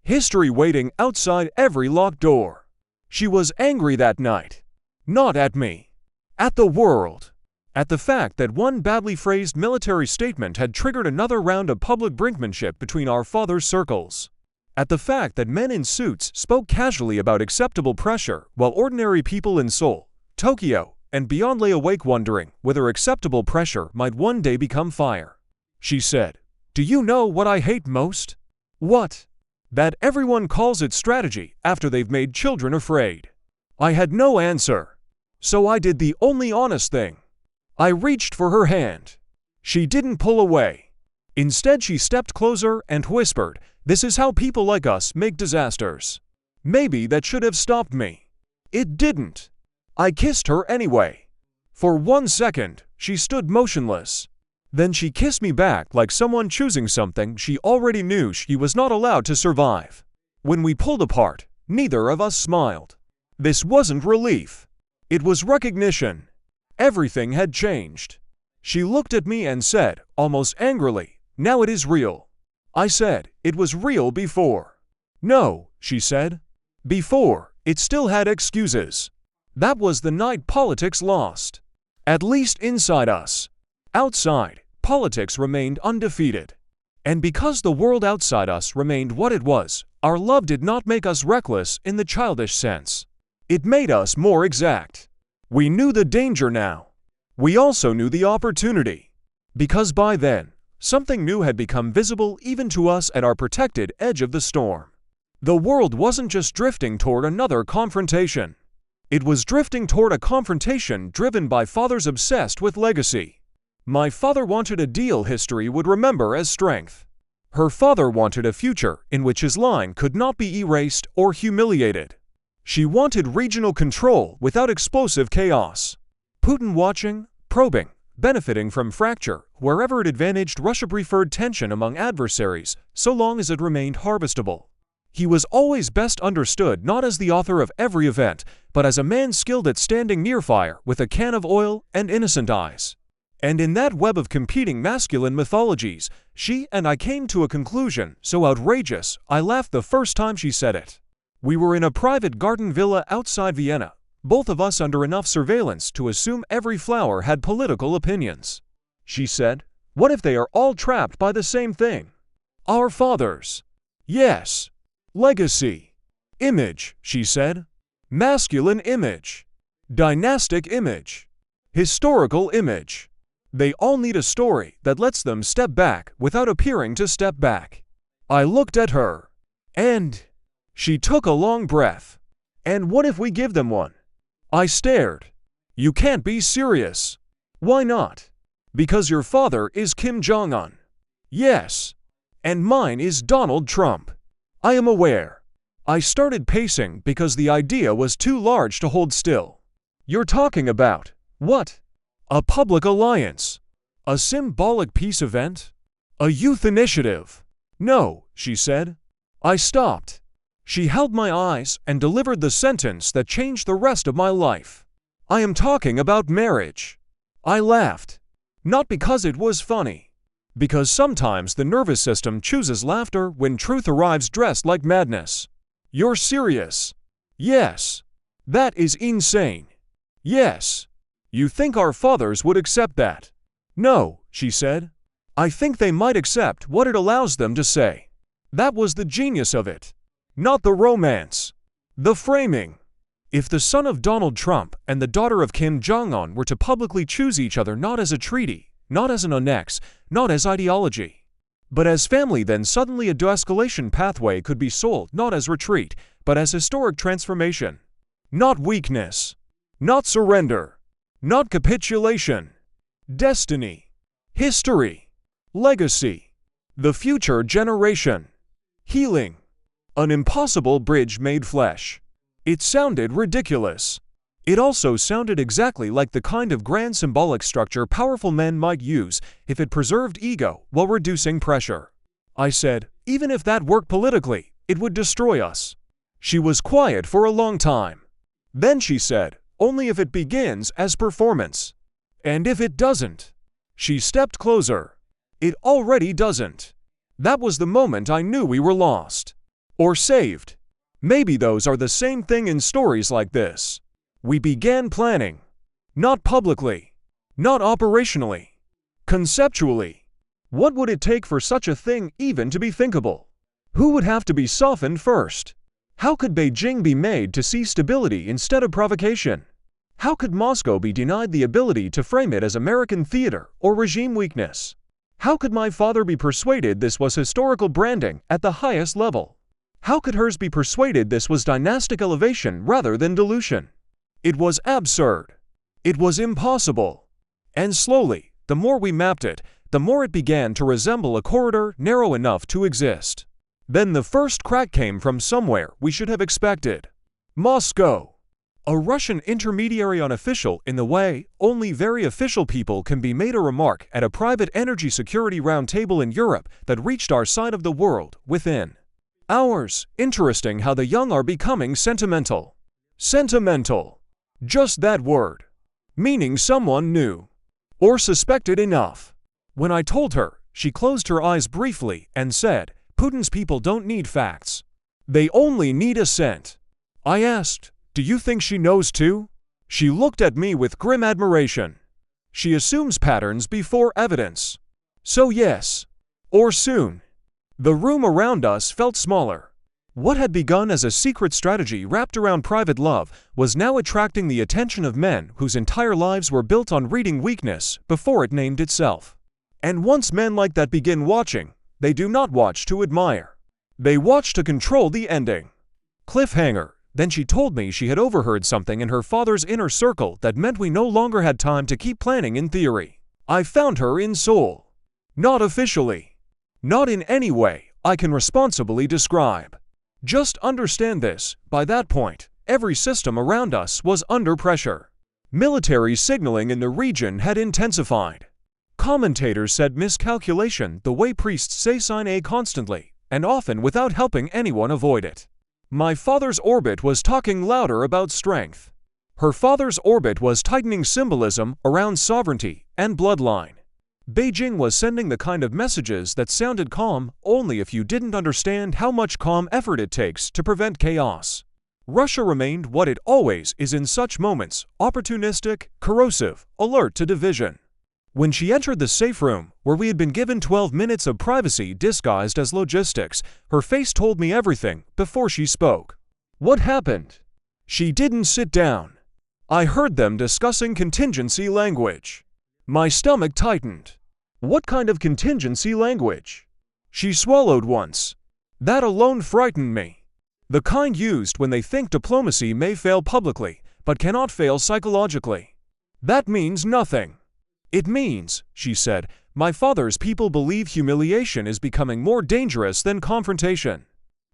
History waiting outside every locked door. She was angry that night. Not at me. At the world. At the fact that one badly phrased military statement had triggered another round of public brinkmanship between our father's circles. At the fact that men in suits spoke casually about acceptable pressure while ordinary people in Seoul, Tokyo, and beyond lay awake wondering whether acceptable pressure might one day become fire. She said, "Do you know what I hate most?" "What?" "That everyone calls it strategy after they've made children afraid." I had no answer. So I did the only honest thing. I reached for her hand. She didn't pull away. Instead, she stepped closer and whispered, "This is how people like us make disasters." Maybe that should have stopped me. It didn't. I kissed her anyway. For 1 second, she stood motionless. Then she kissed me back like someone choosing something she already knew she was not allowed to survive. When we pulled apart, neither of us smiled. This wasn't relief. It was recognition. Everything had changed. She looked at me and said, almost angrily, "Now it is real." I said, "It was real before." "No," she said. "Before, it still had excuses." That was the night politics lost. At least inside us. Outside, politics remained undefeated. And because the world outside us remained what it was, our love did not make us reckless in the childish sense. It made us more exact. We knew the danger now. We also knew the opportunity. Because by then, something new had become visible even to us at our protected edge of the storm. The world wasn't just drifting toward another confrontation. It was drifting toward a confrontation driven by fathers obsessed with legacy. My father wanted a deal history would remember as strength. Her father wanted a future in which his line could not be erased or humiliated. She wanted regional control without explosive chaos. Putin watching, probing, benefiting from fracture wherever it advantaged Russia preferred tension among adversaries so long as it remained harvestable. He was always best understood not as the author of every event, but as a man skilled at standing near fire with a can of oil and innocent eyes. And in that web of competing masculine mythologies, she and I came to a conclusion so outrageous I laughed the first time she said it. We were in a private garden villa outside Vienna, both of us under enough surveillance to assume every flower had political opinions. She said, "What if they are all trapped by the same thing? Our fathers." "Yes. Legacy. Image," she said. "Masculine image. Dynastic image. Historical image. They all need a story that lets them step back without appearing to step back." I looked at her. "And..." She took a long breath. "And what if we give them one?" I stared. "You can't be serious." "Why not?" "Because your father is Kim Jong Un." "Yes. And mine is Donald Trump." "I am aware." I started pacing because the idea was too large to hold still. "You're talking about, what? A public alliance? A symbolic peace event? A youth initiative?" "No," she said. I stopped. She held my eyes and delivered the sentence that changed the rest of my life. "I am talking about marriage." I laughed. Not because it was funny. Because sometimes the nervous system chooses laughter when truth arrives dressed like madness. "You're serious?" "Yes." "That is insane." "Yes." "You think our fathers would accept that?" "No," she said. "I think they might accept what it allows them to say." That was the genius of it. Not the romance. The framing. If the son of Donald Trump and the daughter of Kim Jong Un were to publicly choose each other not as a treaty, not as an annex, not as ideology, but as family, then suddenly a de-escalation pathway could be sold not as retreat, but as historic transformation. Not weakness. Not surrender. Not capitulation. Destiny. History. Legacy. The future generation. Healing. An impossible bridge made flesh. It sounded ridiculous. It also sounded exactly like the kind of grand symbolic structure powerful men might use if it preserved ego while reducing pressure. I said, even if that worked politically, it would destroy us. She was quiet for a long time. Then she said, only if it begins as performance. And if it doesn't? She stepped closer. It already doesn't. That was the moment I knew we were lost. Or saved. Maybe those are the same thing in stories like this. We began planning. Not publicly. Not operationally. Conceptually. What would it take for such a thing even to be thinkable? Who would have to be softened first? How could Beijing be made to see stability instead of provocation? How could Moscow be denied the ability to frame it as American theater or regime weakness? How could my father be persuaded this was historical branding at the highest level? How could hers be persuaded this was dynastic elevation rather than dilution? It was absurd. It was impossible. And slowly, the more we mapped it, the more it began to resemble a corridor narrow enough to exist. Then the first crack came from somewhere we should have expected. Moscow. A Russian intermediary unofficial in the way only very official people can be made a remark at a private energy security roundtable in Europe that reached our side of the world within hours. Interesting how the young are becoming sentimental. Sentimental. Just that word. Meaning someone knew. Or suspected enough. When I told her, she closed her eyes briefly and said, Putin's people don't need facts. They only need assent. I asked, do you think she knows too? She looked at me with grim admiration. She assumes patterns before evidence. So yes. Or soon. The room around us felt smaller. What had begun as a secret strategy wrapped around private love was now attracting the attention of men whose entire lives were built on reading weakness before it named itself. And once men like that begin watching, they do not watch to admire. They watch to control the ending. Cliffhanger. Then she told me she had overheard something in her father's inner circle that meant we no longer had time to keep planning in theory. I found her in Seoul. Not officially. Not in any way I can responsibly describe. Just understand this, by that point, every system around us was under pressure. Military signaling in the region had intensified. Commentators said miscalculation the way priests say sign A constantly, and often without helping anyone avoid it. My father's orbit was talking louder about strength. Her father's orbit was tightening symbolism around sovereignty and bloodline. Beijing was sending the kind of messages that sounded calm only if you didn't understand how much calm effort it takes to prevent chaos. Russia remained what it always is in such moments, opportunistic, corrosive, alert to division. When she entered the safe room, where we had been given 12 minutes of privacy disguised as logistics, her face told me everything before she spoke. What happened? She didn't sit down. I heard them discussing contingency language. My stomach tightened. What kind of contingency language? She swallowed once. That alone frightened me. The kind used when they think diplomacy may fail publicly, but cannot fail psychologically. That means nothing. It means, she said, my father's people believe humiliation is becoming more dangerous than confrontation.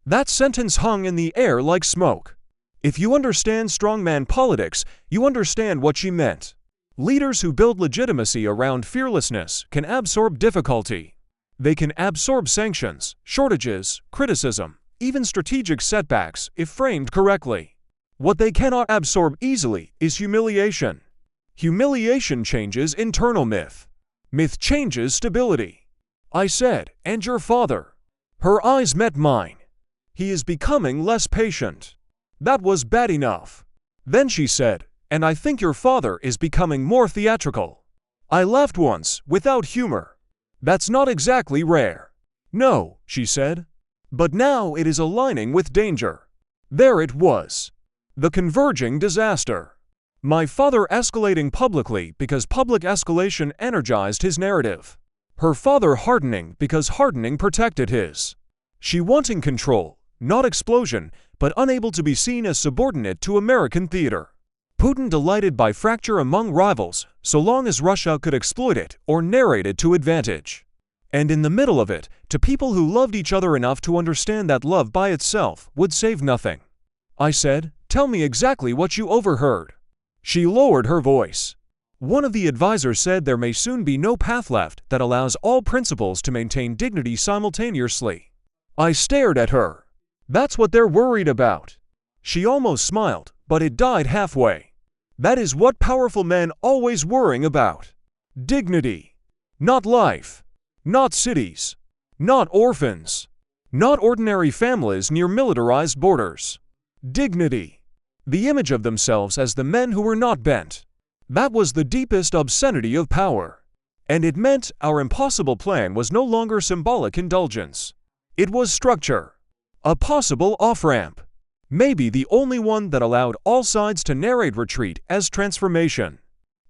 That sentence hung in the air like smoke. If you understand strongman politics, you understand what she meant. Leaders who build legitimacy around fearlessness can absorb difficulty. They can absorb sanctions, shortages, criticism, even strategic setbacks if framed correctly. What they cannot absorb easily is humiliation. Humiliation changes internal myth. Myth changes stability. I said, and your father? Her eyes met mine. He is becoming less patient. That was bad enough. Then she said, and I think your father is becoming more theatrical. I laughed once, without humor. That's not exactly rare. No, she said. But now it is aligning with danger. There it was. The converging disaster. My father escalating publicly because public escalation energized his narrative. Her father hardening because hardening protected his. She wanting control, not explosion, but unable to be seen as subordinate to American theater. Putin delighted by fracture among rivals, so long as Russia could exploit it or narrate it to advantage. And in the middle of it, to people who loved each other enough to understand that love by itself would save nothing. I said, tell me exactly what you overheard. She lowered her voice. One of the advisors said there may soon be no path left that allows all principals to maintain dignity simultaneously. I stared at her. That's what they're worried about. She almost smiled, but it died halfway. That is what powerful men always worrying about. Dignity. Not life. Not cities. Not orphans. Not ordinary families near militarized borders. Dignity. The image of themselves as the men who were not bent. That was the deepest obscenity of power. And it meant our impossible plan was no longer symbolic indulgence. It was structure. A possible off-ramp. Maybe the only one that allowed all sides to narrate retreat as transformation.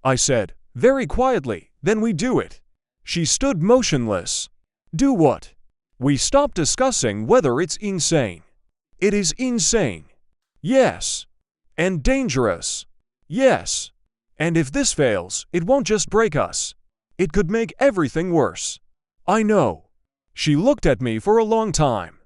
I said, very quietly, then we do it. She stood motionless. Do what? We stopped discussing whether it's insane. It is insane. Yes. And dangerous. Yes. And if this fails, it won't just break us. It could make everything worse. I know. She looked at me for a long time.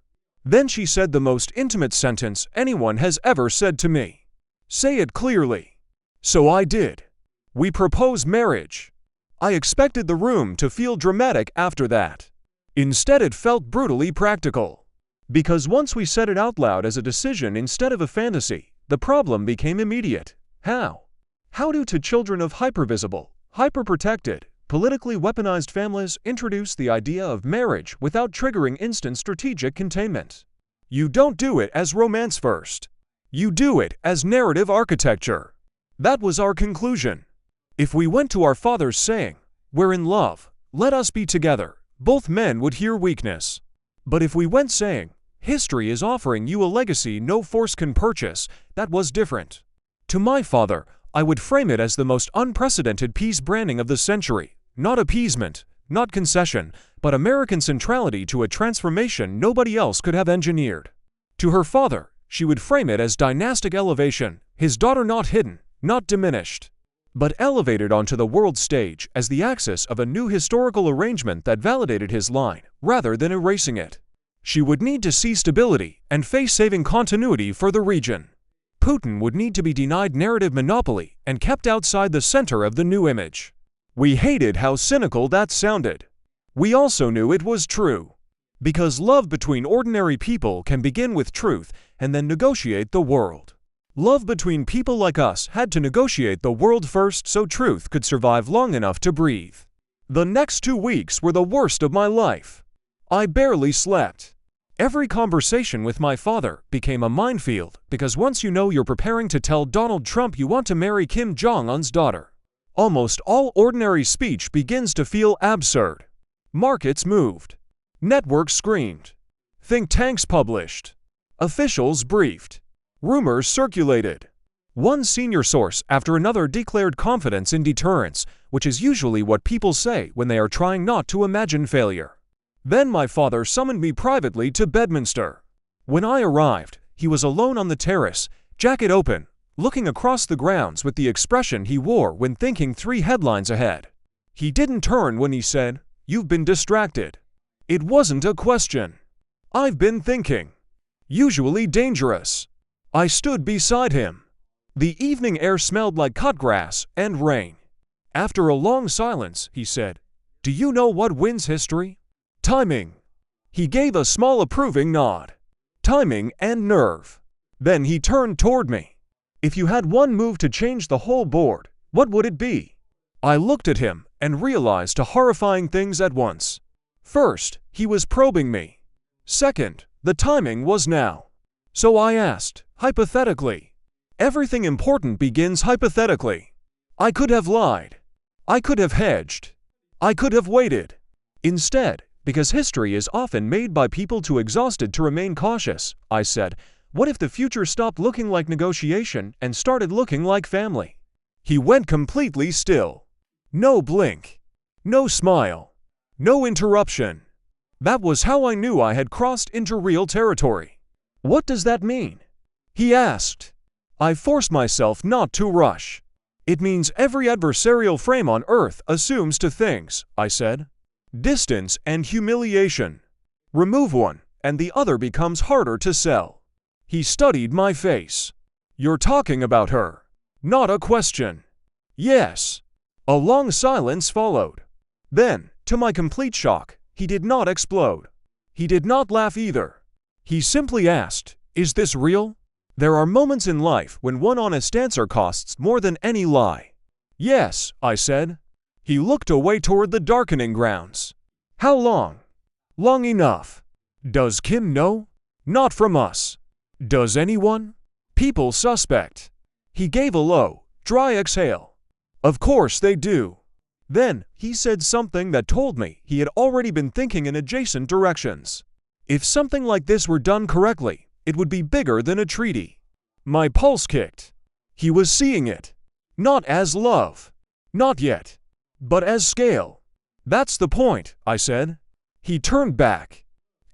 Then she said the most intimate sentence anyone has ever said to me. Say it clearly. So I did. We propose marriage. I expected the room to feel dramatic after that. Instead, it felt brutally practical. Because once we said it out loud as a decision instead of a fantasy, the problem became immediate. How? How do two children of hypervisible, hyperprotected, politically weaponized families introduce the idea of marriage without triggering instant strategic containment? You don't do it as romance first. You do it as narrative architecture. That was our conclusion. If we went to our fathers saying, "We're in love, let us be together," both men would hear weakness. But if we went saying, "History is offering you a legacy no force can purchase," that was different. To my father, I would frame it as the most unprecedented peace branding of the century, not appeasement, not concession, but American centrality to a transformation nobody else could have engineered. To her father, she would frame it as dynastic elevation, his daughter not hidden, not diminished, but elevated onto the world stage as the axis of a new historical arrangement that validated his line, rather than erasing it. She would need to see stability and face-saving continuity for the region. Putin would need to be denied narrative monopoly and kept outside the center of the new image. We hated how cynical that sounded. We also knew it was true. Because love between ordinary people can begin with truth and then negotiate the world. Love between people like us had to negotiate the world first so truth could survive long enough to breathe. The next 2 weeks were the worst of my life. I barely slept. Every conversation with my father became a minefield because once you know you're preparing to tell Donald Trump you want to marry Kim Jong Un's daughter, almost all ordinary speech begins to feel absurd. Markets moved. Networks screamed. Think tanks published. Officials briefed. Rumors circulated. One senior source after another declared confidence in deterrence, which is usually what people say when they are trying not to imagine failure. Then my father summoned me privately to Bedminster. When I arrived, he was alone on the terrace, jacket open, looking across the grounds with the expression he wore when thinking 3 headlines ahead. He didn't turn when he said, "You've been distracted." It wasn't a question. I've been thinking. Usually dangerous. I stood beside him. The evening air smelled like cut grass and rain. After a long silence, he said, "Do you know what wins history? Timing." He gave a small approving nod. Timing and nerve. Then he turned toward me. "If you had one move to change the whole board, what would it be?" I looked at him and realized 2 horrifying things at once. First, he was probing me. Second, the timing was now. So I asked, hypothetically. Everything important begins hypothetically. I could have lied. I could have hedged. I could have waited. Instead, because history is often made by people too exhausted to remain cautious, I said, what if the future stopped looking like negotiation and started looking like family? He went completely still. No blink. No smile. No interruption. That was how I knew I had crossed into real territory. "What does that mean?" he asked. I forced myself not to rush. "It means every adversarial frame on earth assumes 2 things, I said. Distance and humiliation. Remove one, and the other becomes harder to sell. He studied my face. "You're talking about her." Not a question. Yes. A long silence followed. Then, to my complete shock, he did not explode. He did not laugh either. He simply asked, "Is this real?" There are moments in life when one honest answer costs more than any lie. "Yes," I said. He looked away toward the darkening grounds. "How long?" "Long enough." "Does Kim know?" "Not from us." "Does anyone?" "People suspect." He gave a low, dry exhale. "Of course they do." Then, he said something that told me he had already been thinking in adjacent directions. If something like this were done correctly, it would be bigger than a treaty. My pulse kicked. He was seeing it. Not as love. Not yet. But as scale. "That's the point," I said. He turned back.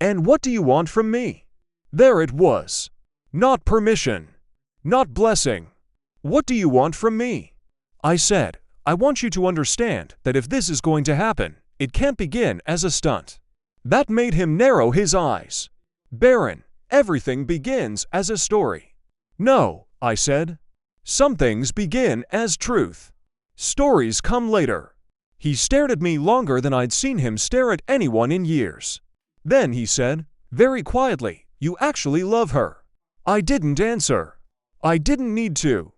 "And what do you want from me?" There it was. Not permission. Not blessing. "What do you want from me?" I said, "I want you to understand that if this is going to happen, it can't begin as a stunt." That made him narrow his eyes. "Baron, everything begins as a story." "No," I said. "Some things begin as truth. Stories come later." He stared at me longer than I'd seen him stare at anyone in years. Then he said, very quietly, "You actually love her." I didn't answer. I didn't need to.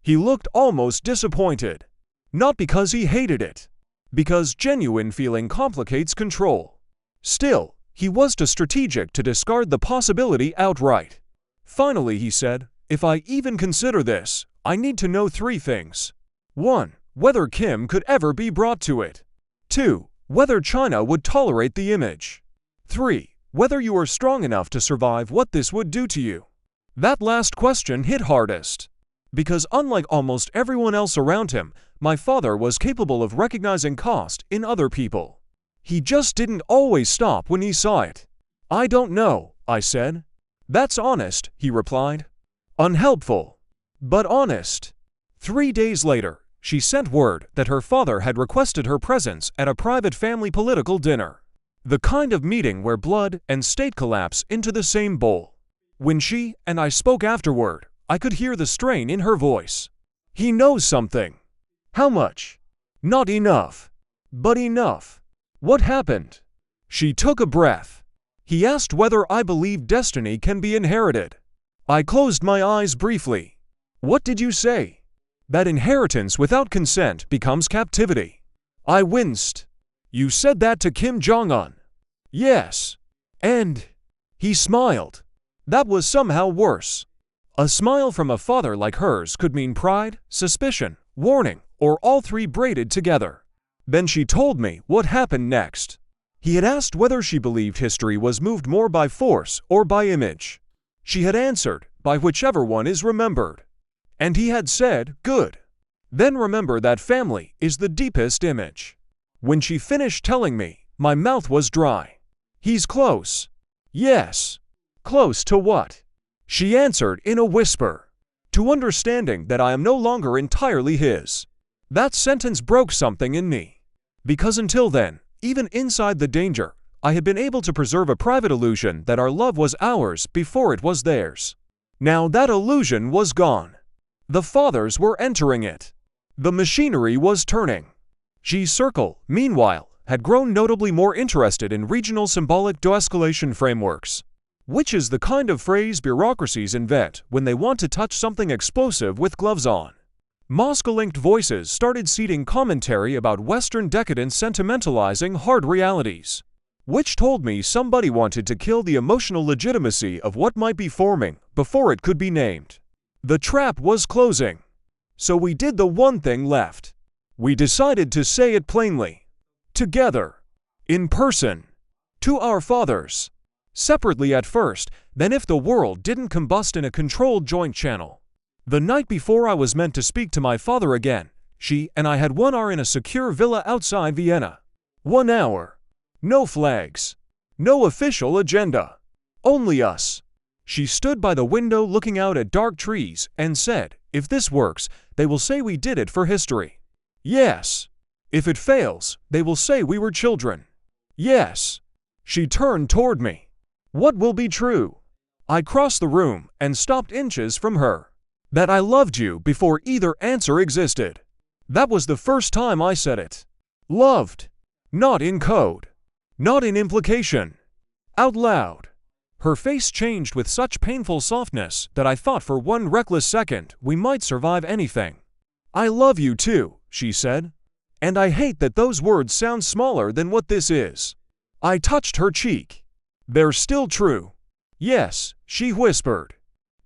He looked almost disappointed. Not because he hated it. Because genuine feeling complicates control. Still, he was too strategic to discard the possibility outright. Finally, he said, "If I even consider this, I need to know 3 things. 1. Whether Kim could ever be brought to it. 2. Whether China would tolerate the image. 3. Whether you are strong enough to survive what this would do to you." That last question hit hardest. Because unlike almost everyone else around him, my father was capable of recognizing cost in other people. He just didn't always stop when he saw it. "I don't know," I said. "That's honest," he replied. Unhelpful, but honest. 3 days later, she sent word that her father had requested her presence at a private family political dinner. The kind of meeting where blood and state collapse into the same bowl. When she and I spoke afterward, I could hear the strain in her voice. "He knows something." "How much?" "Not enough." "But enough." "What happened?" She took a breath. "He asked whether I believe destiny can be inherited." I closed my eyes briefly. "What did you say?" "That inheritance without consent becomes captivity." I winced. "You said that to Kim Jong Un?" "Yes." "And?" He smiled. That was somehow worse. A smile from a father like hers could mean pride, suspicion, warning, or all 3 braided together. Then she told me what happened next. He had asked whether she believed history was moved more by force or by image. She had answered, by whichever one is remembered. And he had said, "Good. Then remember that family is the deepest image." When she finished telling me, my mouth was dry. "He's close." "Yes." "Close to what?" She answered in a whisper. "To understanding that I am no longer entirely his." That sentence broke something in me. Because until then, even inside the danger, I had been able to preserve a private illusion that our love was ours before it was theirs. Now that illusion was gone. The fathers were entering it. The machinery was turning. G's circle, meanwhile, had grown notably more interested in regional symbolic de-escalation frameworks, which is the kind of phrase bureaucracies invent when they want to touch something explosive with gloves on. Moscow-linked voices started seeding commentary about Western decadence sentimentalizing hard realities, which told me somebody wanted to kill the emotional legitimacy of what might be forming before it could be named. The trap was closing. So we did the one thing left. We decided to say it plainly. Together. In person. To our fathers. Separately at first, then if the world didn't combust in a controlled joint channel. The night before I was meant to speak to my father again, she and I had 1 hour in a secure villa outside Vienna. 1 hour. No flags. No official agenda. Only us. She stood by the window looking out at dark trees and said, "If this works, they will say we did it for history." Yes. If it fails, they will say we were children. Yes. She turned toward me. What will be true? I crossed the room and stopped inches from her. That I loved you before either answer existed. That was the first time I said it. Loved. Not in code. Not in implication. Out loud. Her face changed with such painful softness that I thought for one reckless second we might survive anything. I love you too, she said. And I hate that those words sound smaller than what this is. I touched her cheek. They're still true. Yes, she whispered.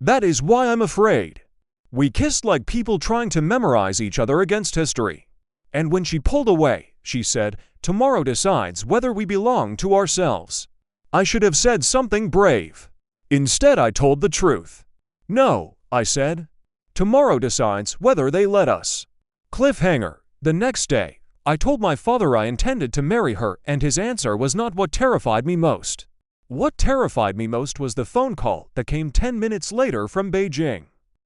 That is why I'm afraid. We kissed like people trying to memorize each other against history. And when she pulled away, she said, tomorrow decides whether we belong to ourselves. I should have said something brave. Instead, I told the truth. No, I said. Tomorrow decides whether they let us. Cliffhanger. The next day, I told my father I intended to marry her, and his answer was not what terrified me most. What terrified me most was the phone call that came 10 minutes later from Beijing.